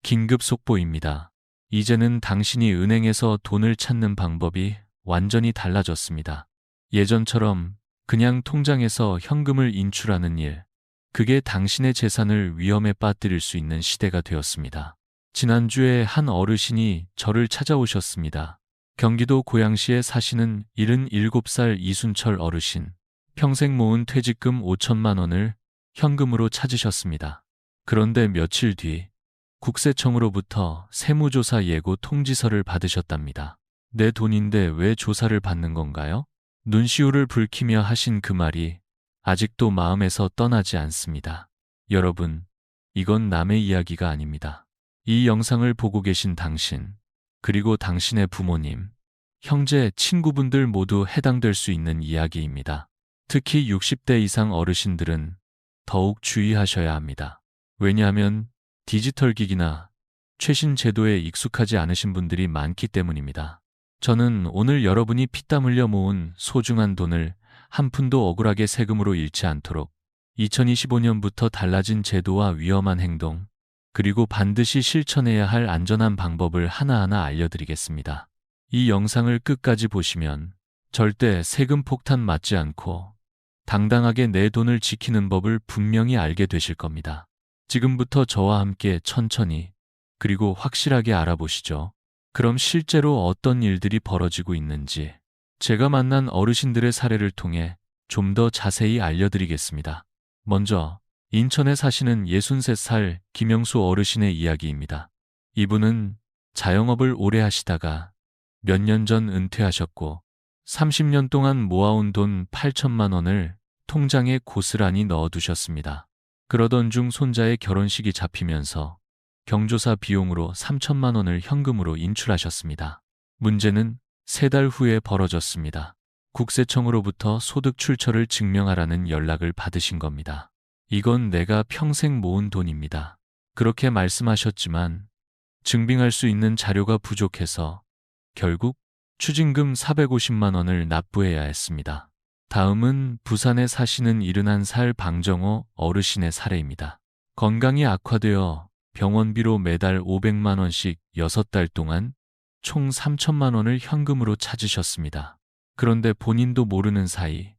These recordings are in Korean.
긴급 속보입니다. 이제는 당신이 은행에서 돈을 찾는 방법이 완전히 달라졌습니다. 예전처럼 그냥 통장에서 현금을 인출하는 일, 그게 당신의 재산을 위험에 빠뜨릴 수 있는 시대가 되었습니다. 지난주에 한 어르신이 저를 찾아오셨습니다. 경기도 고양시에 사시는 77살 이순철 어르신. 평생 모은 퇴직금 5천만 원을 현금으로 찾으셨습니다. 그런데 며칠 뒤 국세청으로부터 세무조사 예고 통지서를 받으셨답니다. 내 돈인데 왜 조사를 받는 건가요? 눈시울을 붉히며 하신 그 말이 아직도 마음에서 떠나지 않습니다. 여러분, 이건 남의 이야기가 아닙니다. 이 영상을 보고 계신 당신, 그리고 당신의 부모님, 형제, 친구분들 모두 해당될 수 있는 이야기입니다. 특히 60대 이상 어르신들은 더욱 주의하셔야 합니다. 왜냐하면 디지털 기기나 최신 제도에 익숙하지 않으신 분들이 많기 때문입니다. 저는 오늘 여러분이 피땀 흘려 모은 소중한 돈을 한 푼도 억울하게 세금으로 잃지 않도록 2025년부터 달라진 제도와 위험한 행동, 그리고 반드시 실천해야 할 안전한 방법을 하나하나 알려드리겠습니다. 이 영상을 끝까지 보시면 절대 세금 폭탄 맞지 않고 당당하게 내 돈을 지키는 법을 분명히 알게 되실 겁니다. 지금부터 저와 함께 천천히 그리고 확실하게 알아보시죠. 그럼 실제로 어떤 일들이 벌어지고 있는지 제가 만난 어르신들의 사례를 통해 좀 더 자세히 알려드리겠습니다. 먼저 인천에 사시는 63살 김영수 어르신의 이야기입니다. 이분은 자영업을 오래 하시다가 몇 년 전 은퇴하셨고 30년 동안 모아온 돈 8천만 원을 통장에 고스란히 넣어두셨습니다. 그러던 중 손자의 결혼식이 잡히면서 경조사 비용으로 3천만 원을 현금으로 인출하셨습니다. 문제는 3달 후에 벌어졌습니다. 국세청으로부터 소득 출처를 증명하라는 연락을 받으신 겁니다. 이건 내가 평생 모은 돈입니다. 그렇게 말씀하셨지만 증빙할 수 있는 자료가 부족해서 결국 추징금 450만 원을 납부해야 했습니다. 다음은 부산에 사시는 71살 방정호 어르신의 사례입니다. 건강이 악화되어 병원비로 매달 500만 원씩 6달 동안 총 3천만 원을 현금으로 찾으셨습니다. 그런데 본인도 모르는 사이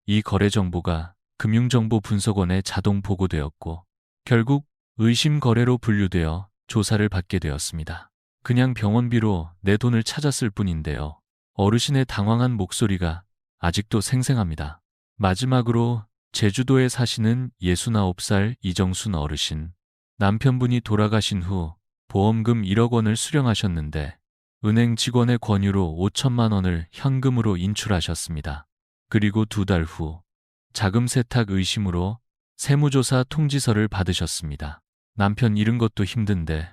이 거래 정보가 금융정보분석원에 자동 보고되었고 결국 의심 거래로 분류되어 조사를 받게 되었습니다. 그냥 병원비로 내 돈을 찾았을 뿐인데요. 어르신의 당황한 목소리가 아직도 생생합니다. 마지막으로 제주도에 사시는 69살 이정순 어르신. 남편분이 돌아가신 후 보험금 1억 원을 수령하셨는데 은행 직원의 권유로 5천만 원을 현금으로 인출하셨습니다. 그리고 2달 후 자금 세탁 의심으로 세무조사 통지서를 받으셨습니다. 남편 잃은 것도 힘든데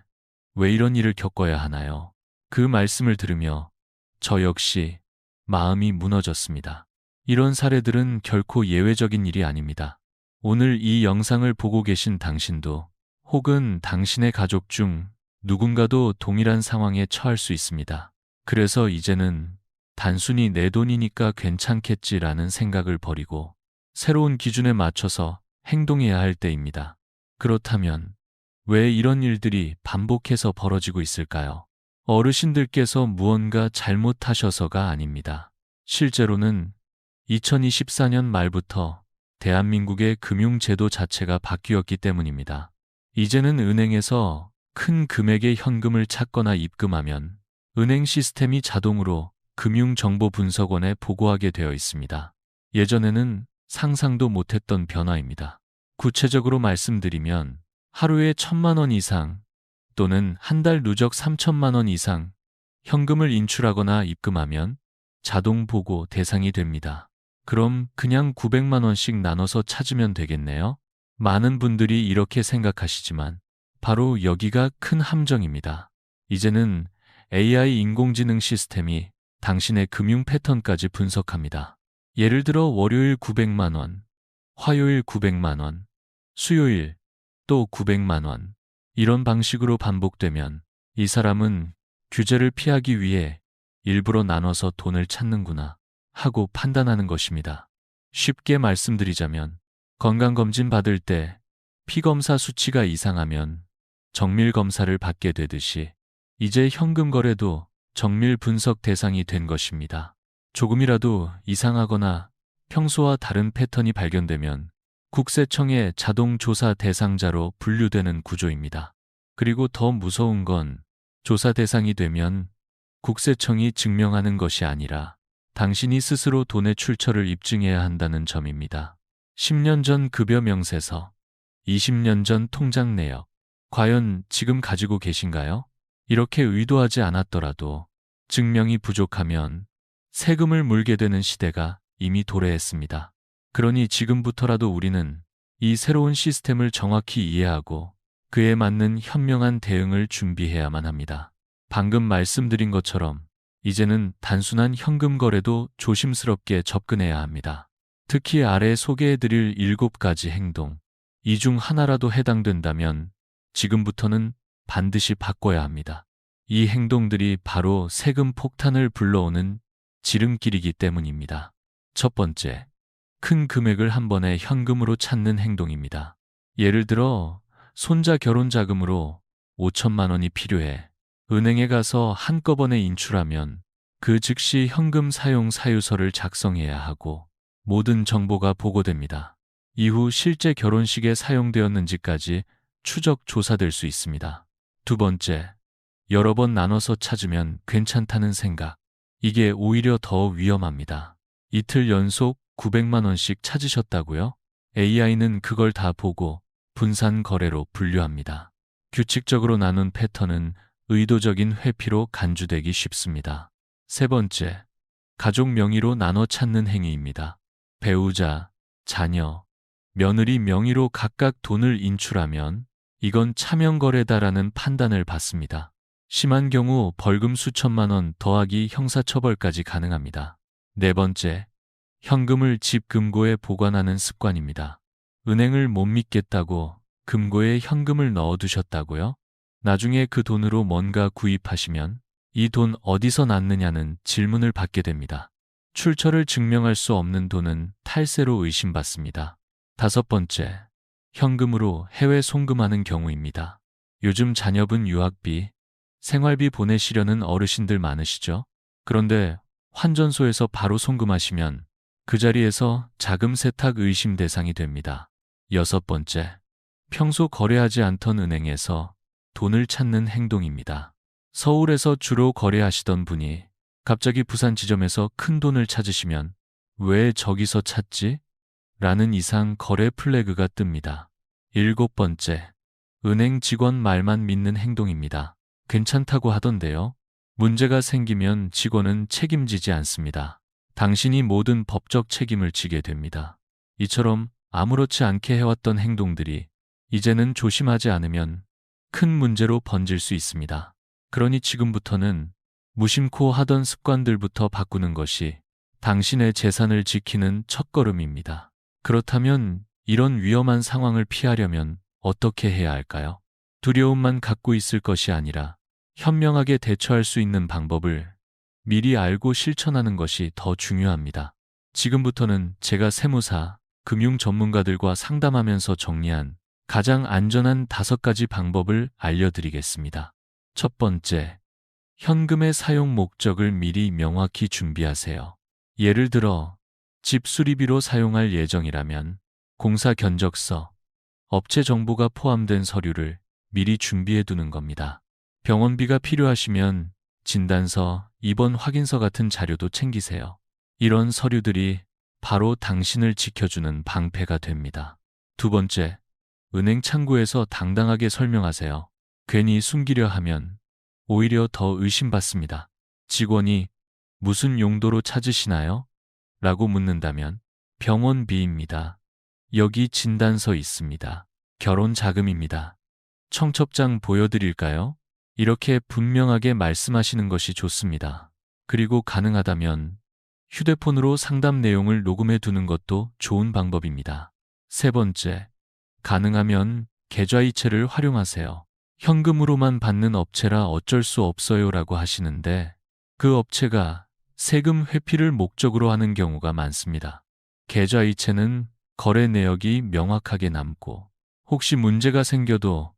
왜 이런 일을 겪어야 하나요? 그 말씀을 들으며 저 역시 마음이 무너졌습니다. 이런 사례들은 결코 예외적인 일이 아닙니다. 오늘 이 영상을 보고 계신 당신도 혹은 당신의 가족 중 누군가도 동일한 상황에 처할 수 있습니다. 그래서 이제는 단순히 내 돈이니까 괜찮겠지라는 생각을 버리고 새로운 기준에 맞춰서 행동해야 할 때입니다. 그렇다면 왜 이런 일들이 반복해서 벌어지고 있을까요? 어르신들께서 무언가 잘못하셔서가 아닙니다. 실제로는 2024년 말부터 대한민국의 금융제도 자체가 바뀌었기 때문입니다. 이제는 은행에서 큰 금액의 현금을 찾거나 입금하면 은행 시스템이 자동으로 금융정보분석원에 보고하게 되어 있습니다. 예전에는 상상도 못했던 변화입니다. 구체적으로 말씀드리면 하루에 1,000만 원 이상 또는 한 달 누적 3천만 원 이상 현금을 인출하거나 입금하면 자동 보고 대상이 됩니다. 그럼 그냥 900만 원씩 나눠서 찾으면 되겠네요? 많은 분들이 이렇게 생각하시지만 바로 여기가 큰 함정입니다. 이제는 AI 인공지능 시스템이 당신의 금융 패턴까지 분석합니다. 예를 들어 월요일 900만 원, 화요일 900만 원, 수요일 또 900만 원. 이런 방식으로 반복되면 이 사람은 규제를 피하기 위해 일부러 나눠서 돈을 찾는구나 하고 판단하는 것입니다. 쉽게 말씀드리자면 건강검진 받을 때 피검사 수치가 이상하면 정밀 검사를 받게 되듯이 이제 현금 거래도 정밀 분석 대상이 된 것입니다. 조금이라도 이상하거나 평소와 다른 패턴이 발견되면 국세청의 자동 조사 대상자로 분류되는 구조입니다. 그리고 더 무서운 건 조사 대상이 되면 국세청이 증명하는 것이 아니라 당신이 스스로 돈의 출처를 입증해야 한다는 점입니다. 10년 전 급여 명세서, 20년 전 통장 내역, 과연 지금 가지고 계신가요? 이렇게 의도하지 않았더라도 증명이 부족하면 세금을 물게 되는 시대가 이미 도래했습니다. 그러니 지금부터라도 우리는 이 새로운 시스템을 정확히 이해하고 그에 맞는 현명한 대응을 준비해야만 합니다. 방금 말씀드린 것처럼 이제는 단순한 현금 거래도 조심스럽게 접근해야 합니다. 특히 아래 소개해드릴 7가지 행동, 이 중 하나라도 해당된다면 지금부터는 반드시 바꿔야 합니다. 이 행동들이 바로 세금 폭탄을 불러오는 지름길이기 때문입니다. 첫 번째, 큰 금액을 한 번에 현금으로 찾는 행동입니다. 예를 들어 손자 결혼 자금으로 5천만 원이 필요해. 은행에 가서 한꺼번에 인출하면 그 즉시 현금 사용 사유서를 작성해야 하고 모든 정보가 보고됩니다. 이후 실제 결혼식에 사용되었는지까지 추적 조사될 수 있습니다. 두 번째, 여러 번 나눠서 찾으면 괜찮다는 생각. 이게 오히려 더 위험합니다. 이틀 연속 900만 원씩 찾으셨다고요? AI는 그걸 다 보고 분산 거래로 분류합니다. 규칙적으로 나눈 패턴은 의도적인 회피로 간주되기 쉽습니다. 세 번째, 가족 명의로 나눠 찾는 행위입니다. 배우자, 자녀, 며느리 명의로 각각 돈을 인출하면 이건 차명거래다라는 판단을 받습니다. 심한 경우 벌금 수천만 원 더하기 형사처벌까지 가능합니다. 네 번째, 현금을 집 금고에 보관하는 습관입니다. 은행을 못 믿겠다고 금고에 현금을 넣어두셨다고요? 나중에 그 돈으로 뭔가 구입하시면 이 돈 어디서 났느냐는 질문을 받게 됩니다. 출처를 증명할 수 없는 돈은 탈세로 의심받습니다. 다섯 번째, 현금으로 해외 송금하는 경우입니다. 요즘 자녀분 유학비, 생활비 보내시려는 어르신들 많으시죠? 그런데 환전소에서 바로 송금하시면 그 자리에서 자금 세탁 의심 대상이 됩니다. 여섯 번째, 평소 거래하지 않던 은행에서 돈을 찾는 행동입니다. 서울에서 주로 거래하시던 분이 갑자기 부산 지점에서 큰 돈을 찾으시면 왜 저기서 찾지? 라는 이상 거래 플래그가 뜹니다. 일곱 번째, 은행 직원 말만 믿는 행동입니다. 괜찮다고 하던데요. 문제가 생기면 직원은 책임지지 않습니다. 당신이 모든 법적 책임을 지게 됩니다. 이처럼 아무렇지 않게 해왔던 행동들이 이제는 조심하지 않으면 큰 문제로 번질 수 있습니다. 그러니 지금부터는 무심코 하던 습관들부터 바꾸는 것이 당신의 재산을 지키는 첫걸음입니다. 그렇다면 이런 위험한 상황을 피하려면 어떻게 해야 할까요? 두려움만 갖고 있을 것이 아니라 현명하게 대처할 수 있는 방법을 미리 알고 실천하는 것이 더 중요합니다. 지금부터는 제가 세무사, 금융 전문가들과 상담하면서 정리한 가장 안전한 5가지 방법을 알려드리겠습니다. 첫 번째, 현금의 사용 목적을 미리 명확히 준비하세요. 예를 들어 집 수리비로 사용할 예정이라면 공사 견적서, 업체 정보가 포함된 서류를 미리 준비해 두는 겁니다. 병원비가 필요하시면 진단서, 입원 확인서 같은 자료도 챙기세요. 이런 서류들이 바로 당신을 지켜주는 방패가 됩니다. 두 번째, 은행 창구에서 당당하게 설명하세요. 괜히 숨기려 하면 오히려 더 의심받습니다. 직원이 무슨 용도로 찾으시나요? 라고 묻는다면 병원비입니다. 여기 진단서 있습니다. 결혼 자금입니다. 청첩장 보여드릴까요? 이렇게 분명하게 말씀하시는 것이 좋습니다. 그리고 가능하다면 휴대폰으로 상담 내용을 녹음해 두는 것도 좋은 방법입니다. 세 번째, 가능하면 계좌이체를 활용하세요. 현금으로만 받는 업체라 어쩔 수 없어요라고 하시는데 그 업체가 세금 회피를 목적으로 하는 경우가 많습니다. 계좌이체는 거래 내역이 명확하게 남고 혹시 문제가 생겨도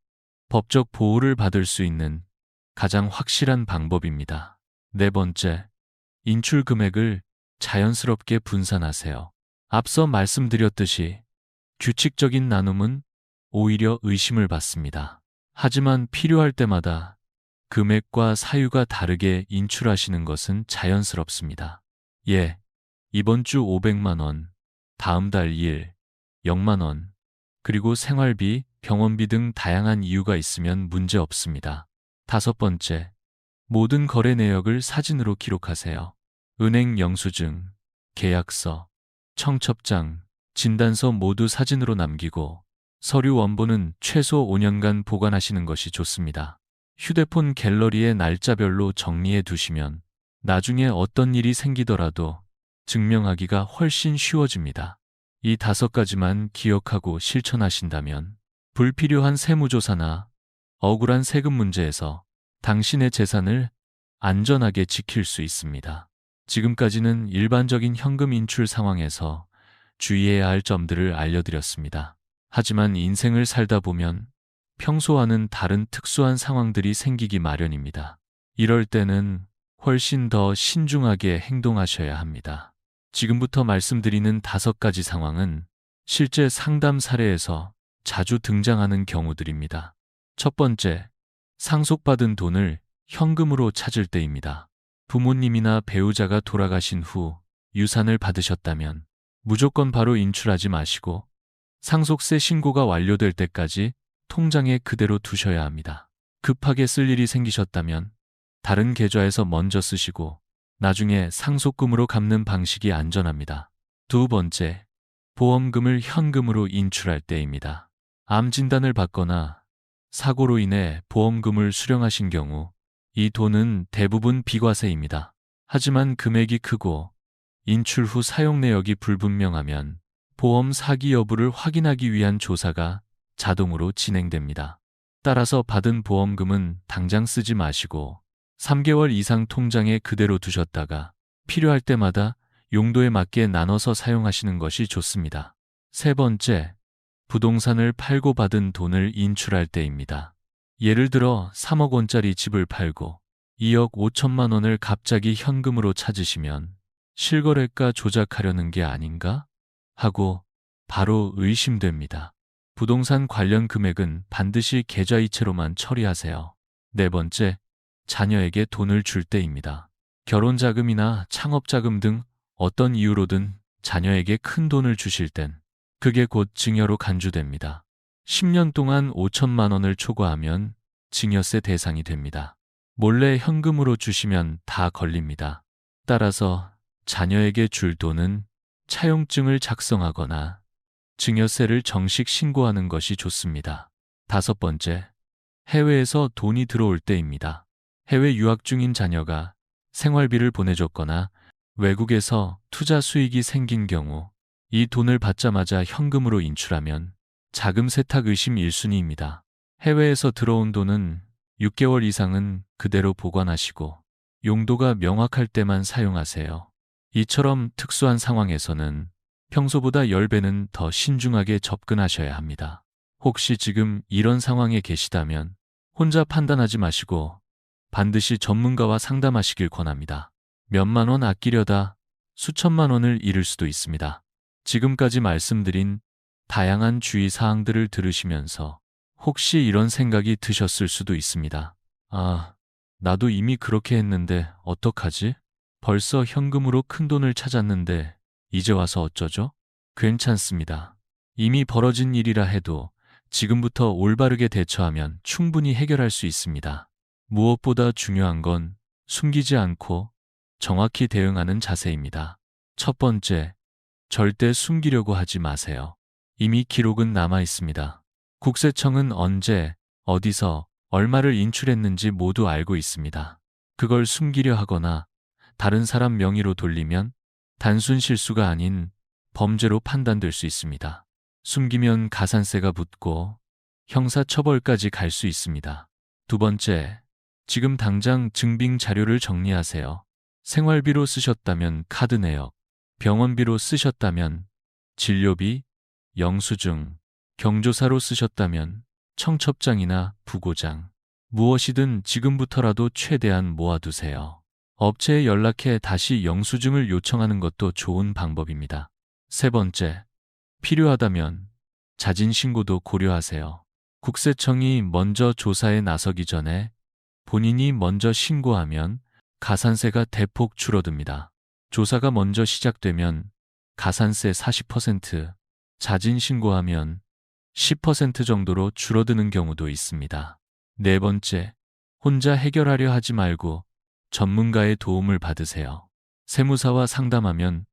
법적 보호를 받을 수 있는 가장 확실한 방법입니다. 네 번째, 인출 금액을 자연스럽게 분산하세요. 앞서 말씀드렸듯이 규칙적인 나눔은 오히려 의심을 받습니다. 하지만 필요할 때마다 금액과 사유가 다르게 인출하시는 것은 자연스럽습니다. 예, 이번 주 500만 원, 다음 달 0만 원, 그리고 생활비, 병원비 등 다양한 이유가 있으면 문제 없습니다. 다섯 번째, 모든 거래 내역을 사진으로 기록하세요. 은행 영수증, 계약서, 청첩장, 진단서 모두 사진으로 남기고 서류 원본은 최소 5년간 보관하시는 것이 좋습니다. 휴대폰 갤러리에 날짜별로 정리해 두시면 나중에 어떤 일이 생기더라도 증명하기가 훨씬 쉬워집니다. 이 5가지만 기억하고 실천하신다면 불필요한 세무조사나 억울한 세금 문제에서 당신의 재산을 안전하게 지킬 수 있습니다. 지금까지는 일반적인 현금 인출 상황에서 주의해야 할 점들을 알려드렸습니다. 하지만 인생을 살다 보면 평소와는 다른 특수한 상황들이 생기기 마련입니다. 이럴 때는 훨씬 더 신중하게 행동하셔야 합니다. 지금부터 말씀드리는 5가지 상황은 실제 상담 사례에서 자주 등장하는 경우들입니다. 첫 번째, 상속받은 돈을 현금으로 찾을 때입니다. 부모님이나 배우자가 돌아가신 후 유산을 받으셨다면 무조건 바로 인출하지 마시고 상속세 신고가 완료될 때까지 통장에 그대로 두셔야 합니다. 급하게 쓸 일이 생기셨다면 다른 계좌에서 먼저 쓰시고 나중에 상속금으로 갚는 방식이 안전합니다. 두 번째, 보험금을 현금으로 인출할 때입니다. 암 진단을 받거나 사고로 인해 보험금을 수령하신 경우 이 돈은 대부분 비과세입니다. 하지만 금액이 크고 인출 후 사용 내역이 불분명하면 보험 사기 여부를 확인하기 위한 조사가 자동으로 진행됩니다. 따라서 받은 보험금은 당장 쓰지 마시고 3개월 이상 통장에 그대로 두셨다가 필요할 때마다 용도에 맞게 나눠서 사용하시는 것이 좋습니다. 세 번째, 부동산을 팔고 받은 돈을 인출할 때입니다. 예를 들어 3억 원짜리 집을 팔고 2억 5천만 원을 갑자기 현금으로 찾으시면 실거래가 조작하려는 게 아닌가? 하고 바로 의심됩니다. 부동산 관련 금액은 반드시 계좌이체로만 처리하세요. 네 번째, 자녀에게 돈을 줄 때입니다. 결혼자금이나 창업자금 등 어떤 이유로든 자녀에게 큰 돈을 주실 땐 그게 곧 증여로 간주됩니다. 10년 동안 5천만 원을 초과하면 증여세 대상이 됩니다. 몰래 현금으로 주시면 다 걸립니다. 따라서 자녀에게 줄 돈은 차용증을 작성하거나 증여세를 정식 신고하는 것이 좋습니다. 다섯 번째, 해외에서 돈이 들어올 때입니다. 해외 유학 중인 자녀가 생활비를 보내줬거나 외국에서 투자 수익이 생긴 경우 이 돈을 받자마자 현금으로 인출하면 자금 세탁 의심 1순위입니다. 해외에서 들어온 돈은 6개월 이상은 그대로 보관하시고 용도가 명확할 때만 사용하세요. 이처럼 특수한 상황에서는 평소보다 10배는 더 신중하게 접근하셔야 합니다. 혹시 지금 이런 상황에 계시다면 혼자 판단하지 마시고 반드시 전문가와 상담하시길 권합니다. 몇만 원 아끼려다 수천만 원을 잃을 수도 있습니다. 지금까지 말씀드린 다양한 주의 사항들을 들으시면서 혹시 이런 생각이 드셨을 수도 있습니다. 아, 나도 이미 그렇게 했는데 어떡하지? 벌써 현금으로 큰 돈을 찾았는데 이제 와서 어쩌죠? 괜찮습니다. 이미 벌어진 일이라 해도 지금부터 올바르게 대처하면 충분히 해결할 수 있습니다. 무엇보다 중요한 건 숨기지 않고 정확히 대응하는 자세입니다. 첫 번째, 절대 숨기려고 하지 마세요. 이미 기록은 남아 있습니다. 국세청은 언제, 어디서, 얼마를 인출했는지 모두 알고 있습니다. 그걸 숨기려 하거나 다른 사람 명의로 돌리면 단순 실수가 아닌 범죄로 판단될 수 있습니다. 숨기면 가산세가 붙고 형사처벌까지 갈 수 있습니다. 두 번째, 지금 당장 증빙 자료를 정리하세요. 생활비로 쓰셨다면 카드 내역, 병원비로 쓰셨다면 진료비, 영수증, 경조사로 쓰셨다면 청첩장이나 부고장, 무엇이든 지금부터라도 최대한 모아두세요. 업체에 연락해 다시 영수증을 요청하는 것도 좋은 방법입니다. 세 번째, 필요하다면 자진 신고도 고려하세요. 국세청이 먼저 조사에 나서기 전에 본인이 먼저 신고하면 가산세가 대폭 줄어듭니다. 조사가 먼저 시작되면 가산세 40%, 자진 신고하면 10% 정도로 줄어드는 경우도 있습니다. 네 번째, 혼자 해결하려 하지 말고 전문가의 도움을 받으세요. 세무사와 상담하면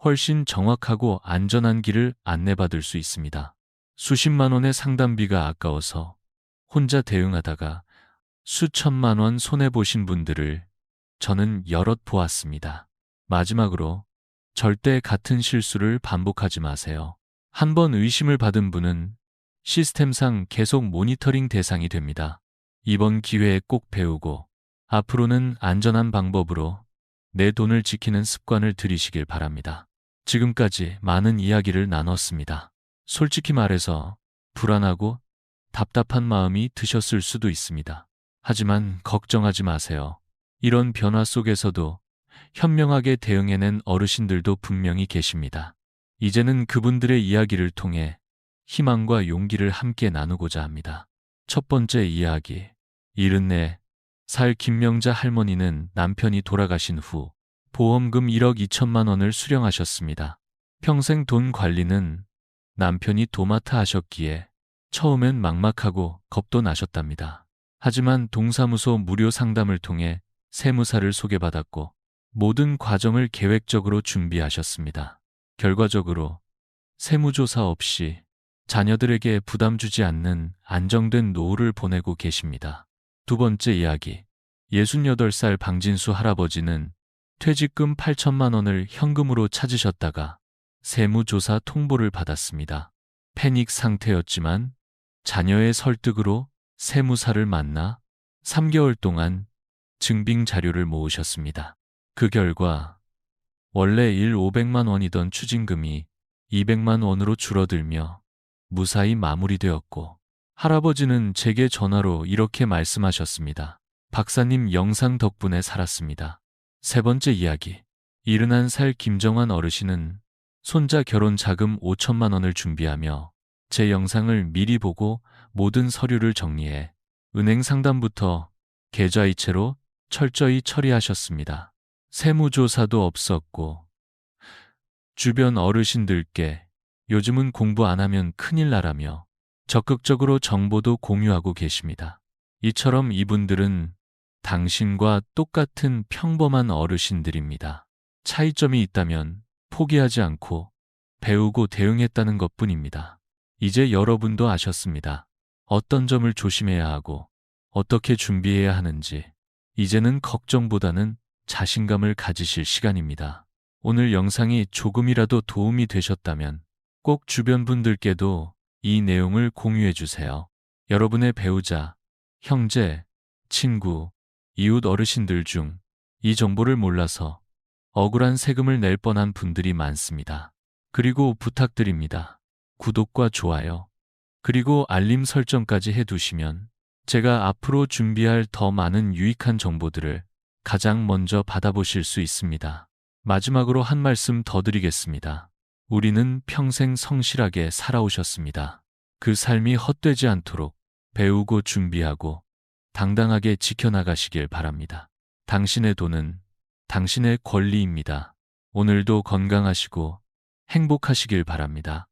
훨씬 정확하고 안전한 길을 안내받을 수 있습니다. 수십만 원의 상담비가 아까워서 혼자 대응하다가 수천만 원 손해보신 분들을 저는 여럿 보았습니다. 마지막으로 절대 같은 실수를 반복하지 마세요. 한 번 의심을 받은 분은 시스템상 계속 모니터링 대상이 됩니다. 이번 기회에 꼭 배우고 앞으로는 안전한 방법으로 내 돈을 지키는 습관을 들이시길 바랍니다. 지금까지 많은 이야기를 나눴습니다. 솔직히 말해서 불안하고 답답한 마음이 드셨을 수도 있습니다. 하지만 걱정하지 마세요. 이런 변화 속에서도 현명하게 대응해낸 어르신들도 분명히 계십니다. 이제는 그분들의 이야기를 통해 희망과 용기를 함께 나누고자 합니다. 첫 번째 이야기. 74살 김명자 할머니는 남편이 돌아가신 후 보험금 1억 2천만 원을 수령하셨습니다. 평생 돈 관리는 남편이 도맡아 하셨기에 처음엔 막막하고 겁도 나셨답니다. 하지만 동사무소 무료 상담을 통해 세무사를 소개받았고 모든 과정을 계획적으로 준비하셨습니다. 결과적으로 세무조사 없이 자녀들에게 부담 주지 않는 안정된 노후를 보내고 계십니다. 두 번째 이야기. 68살 방진수 할아버지는 퇴직금 8천만 원을 현금으로 찾으셨다가 세무조사 통보를 받았습니다. 패닉 상태였지만 자녀의 설득으로 세무사를 만나 3개월 동안 증빙 자료를 모으셨습니다. 그 결과 원래 500만 원이던 추징금이 200만 원으로 줄어들며 무사히 마무리되었고 할아버지는 제게 전화로 이렇게 말씀하셨습니다. 박사님 영상 덕분에 살았습니다. 세 번째 이야기. 71살 김정환 어르신은 손자 결혼 자금 5천만 원을 준비하며 제 영상을 미리 보고 모든 서류를 정리해 은행 상담부터 계좌이체로 철저히 처리하셨습니다. 세무조사도 없었고 주변 어르신들께 요즘은 공부 안 하면 큰일 나라며 적극적으로 정보도 공유하고 계십니다. 이처럼 이분들은 당신과 똑같은 평범한 어르신들입니다. 차이점이 있다면 포기하지 않고 배우고 대응했다는 것뿐입니다. 이제 여러분도 아셨습니다. 어떤 점을 조심해야 하고 어떻게 준비해야 하는지 이제는 걱정보다는 자신감을 가지실 시간입니다. 오늘 영상이 조금이라도 도움이 되셨다면 꼭 주변 분들께도 이 내용을 공유해 주세요. 여러분의 배우자, 형제, 친구, 이웃 어르신들 중 이 정보를 몰라서 억울한 세금을 낼 뻔한 분들이 많습니다. 그리고 부탁드립니다. 구독과 좋아요, 그리고 알림 설정까지 해두시면 제가 앞으로 준비할 더 많은 유익한 정보들을 가장 먼저 받아보실 수 있습니다. 마지막으로 한 말씀 더 드리겠습니다. 우리는 평생 성실하게 살아오셨습니다. 그 삶이 헛되지 않도록 배우고 준비하고 당당하게 지켜나가시길 바랍니다. 당신의 돈은 당신의 권리입니다. 오늘도 건강하시고 행복하시길 바랍니다.